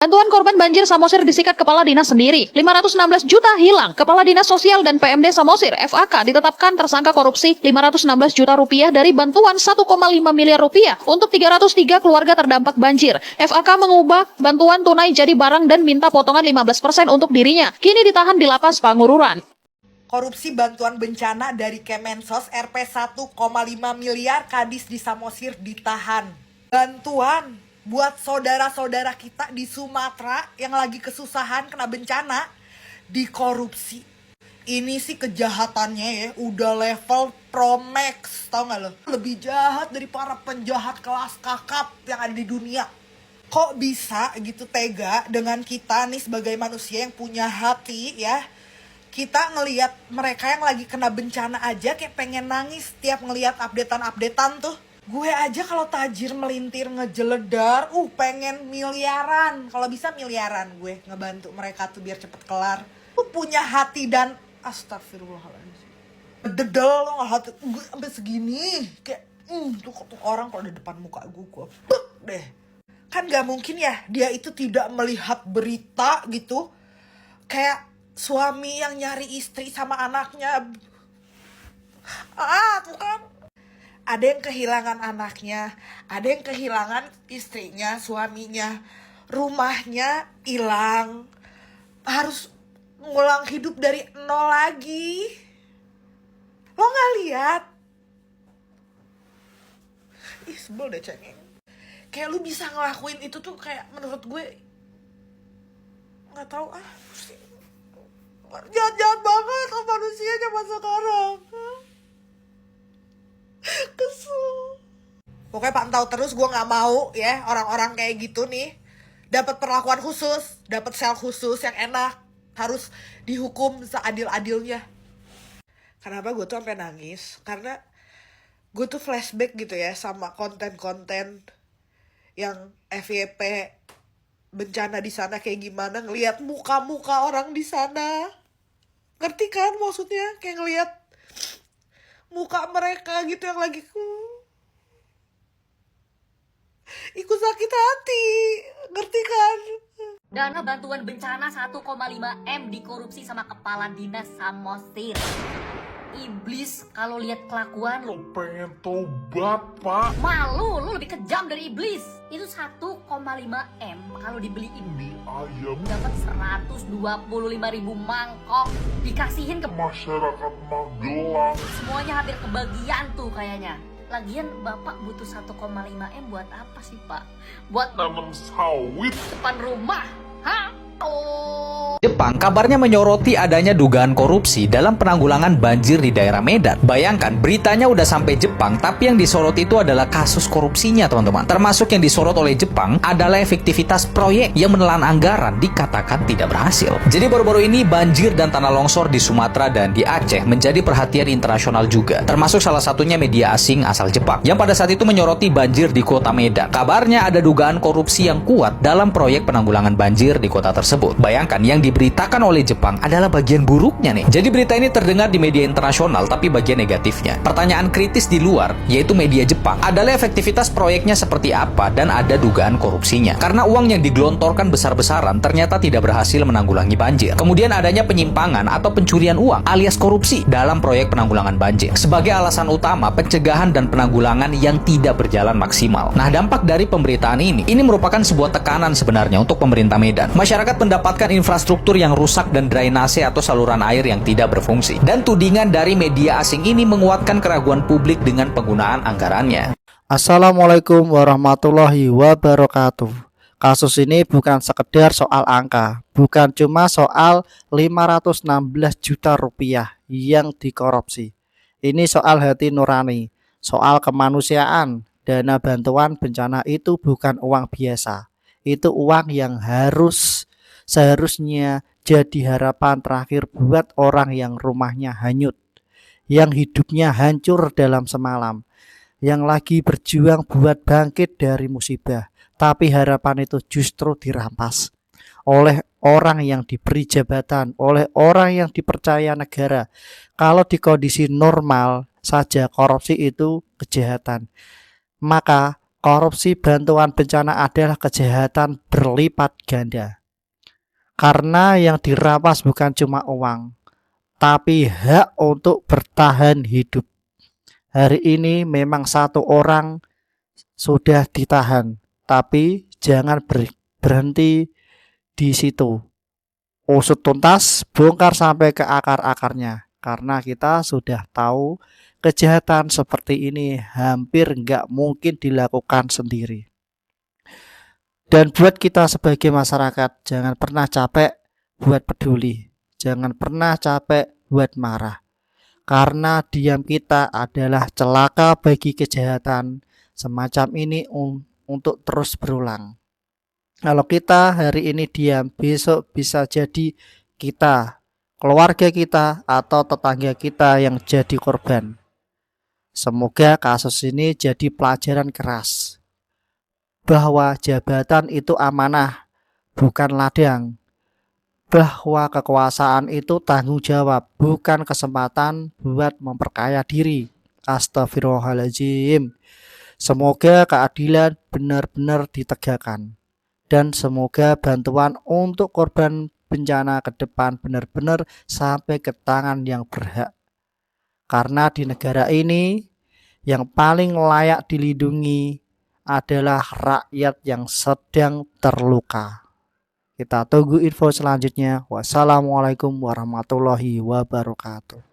Bantuan korban banjir Samosir disikat kepala dinas sendiri. 516 juta hilang. Kepala Dinas Sosial dan PMD Samosir (FAK) ditetapkan tersangka korupsi 516 juta rupiah dari bantuan 1,5 miliar rupiah untuk 303 keluarga terdampak banjir. FAK mengubah bantuan tunai jadi barang dan minta potongan 15% untuk dirinya. Kini ditahan di lapas Pangururan. Korupsi bantuan bencana dari Kemensos Rp 1,5 miliar, Kadis di Samosir ditahan. Bantuan buat saudara-saudara kita di Sumatera yang lagi kesusahan kena bencana dikorupsi. Ini sih kejahatannya ya udah level Pro Max, tau gak lo? Lebih jahat dari para penjahat kelas kakap yang ada di dunia. Kok bisa gitu tega dengan kita nih sebagai manusia yang punya hati ya? Kita ngelihat mereka yang lagi kena bencana aja kayak pengen nangis tiap ngelihat updatean tuh. Gue aja kalau tajir melintir ngejeledar, pengen miliaran. Kalau bisa miliaran gue ngebantu mereka tuh biar cepet kelar. Lu punya hati dan astagfirullahaladzim. Dedel lo hati gue sampai segini. Kayak tuh orang kalau di depan muka gue deh. Kan gak mungkin ya dia itu tidak melihat berita gitu. Kayak suami yang nyari istri sama anaknya. Tuh kan. Ada yang kehilangan anaknya, ada yang kehilangan istrinya, suaminya, rumahnya hilang, harus ngulang hidup dari nol lagi. Lo gak lihat? Sebel deh cengeng. Kayak lu bisa ngelakuin itu tuh kayak menurut gue gak tahu pusing. Jahat-jahat banget manusia zaman sekarang. Kesel. Pokoknya pantau terus, gue nggak mau ya orang-orang kayak gitu nih dapat perlakuan khusus, dapat sel khusus yang enak, harus dihukum seadil-adilnya. Kenapa gue tuh sampai nangis? Karena gue tuh flashback gitu ya sama konten-konten yang FYP bencana di sana kayak gimana, ngelihat muka-muka orang di sana. Ngerti kan maksudnya? Kayak ngelihat muka mereka gitu yang lagi ikut sakit hati, ngerti kan? Dana bantuan bencana 1,5 M dikorupsi sama kepala dinas Samosir. Iblis kalau lihat kelakuan lo. Pengen tobat, Pak. Malu, lu lebih kejam dari iblis. Itu 1,5 M kalau dibeliin Mie ayam dapat 125.000 mangkok dikasihin ke masyarakat Magelang. semuanya, hampir kebagian tuh kayaknya. Lagian Bapak butuh 1,5 M buat apa sih, Pak? Buat Nanam sawit. depan rumah. Hah? Jepang kabarnya menyoroti adanya dugaan korupsi dalam penanggulangan banjir di daerah Medan. Bayangkan, beritanya udah sampai Jepang, tapi yang disorot itu adalah kasus korupsinya, teman-teman. Termasuk yang disorot oleh Jepang adalah efektivitas proyek yang menelan anggaran dikatakan tidak berhasil. Jadi baru-baru ini banjir dan tanah longsor di Sumatera dan di Aceh menjadi perhatian internasional juga. Termasuk salah satunya media asing asal Jepang yang pada saat itu menyoroti banjir di kota Medan. Kabarnya ada dugaan korupsi yang kuat dalam proyek penanggulangan banjir di kota tersebut. Bayangkan, yang diberitakan oleh Jepang adalah bagian buruknya nih. Jadi berita ini terdengar di media internasional, tapi bagian negatifnya. Pertanyaan kritis di luar, yaitu media Jepang, adalah efektivitas proyeknya seperti apa dan ada dugaan korupsinya. Karena uang yang digelontorkan besar-besaran ternyata tidak berhasil menanggulangi banjir. Kemudian adanya penyimpangan atau pencurian uang alias korupsi dalam proyek penanggulangan banjir sebagai alasan utama pencegahan dan penanggulangan yang tidak berjalan maksimal. Nah, dampak dari pemberitaan ini merupakan sebuah tekanan sebenarnya untuk pemerintah Medan. Masyarakat mendapatkan infrastruktur yang rusak dan drainase atau saluran air yang tidak berfungsi. Dan tudingan dari media asing ini menguatkan keraguan publik dengan penggunaan anggarannya. Assalamualaikum warahmatullahi wabarakatuh. Kasus ini bukan sekedar soal angka, bukan cuma soal 516 juta rupiah yang dikorupsi. Ini soal hati nurani, soal kemanusiaan. Dana bantuan bencana itu bukan uang biasa. Itu uang yang seharusnya jadi harapan terakhir buat orang yang rumahnya hanyut, yang hidupnya hancur dalam semalam, yang lagi berjuang buat bangkit dari musibah, tapi harapan itu justru dirampas oleh orang yang diberi jabatan, oleh orang yang dipercaya negara. Kalau di kondisi normal saja korupsi itu kejahatan, maka Korupsi bantuan bencana adalah kejahatan berlipat ganda. Karena yang dirampas bukan cuma uang, tapi hak untuk bertahan hidup. Hari ini memang satu orang sudah ditahan, tapi jangan berhenti di situ. Usut tuntas, bongkar sampai ke akar-akarnya. Karena kita sudah tahu kejahatan seperti ini hampir nggak mungkin dilakukan sendiri. Dan buat kita sebagai masyarakat, jangan pernah capek buat peduli. Jangan pernah capek buat marah. Karena diam kita adalah celaka bagi kejahatan semacam ini untuk terus berulang. Kalau kita hari ini diam, besok bisa jadi kita, keluarga kita, atau tetangga kita yang jadi korban. Semoga kasus ini jadi pelajaran keras bahwa jabatan itu amanah, bukan ladang. Bahwa kekuasaan itu tanggung jawab, bukan kesempatan buat memperkaya diri. Astagfirullahaladzim. Semoga keadilan benar-benar ditegakkan. Dan semoga bantuan untuk korban bencana ke depan benar-benar sampai ke tangan yang berhak. Karena di negara ini yang paling layak dilindungi adalah rakyat yang sedang terluka. Kita tunggu info selanjutnya. Wassalamualaikum warahmatullahi wabarakatuh.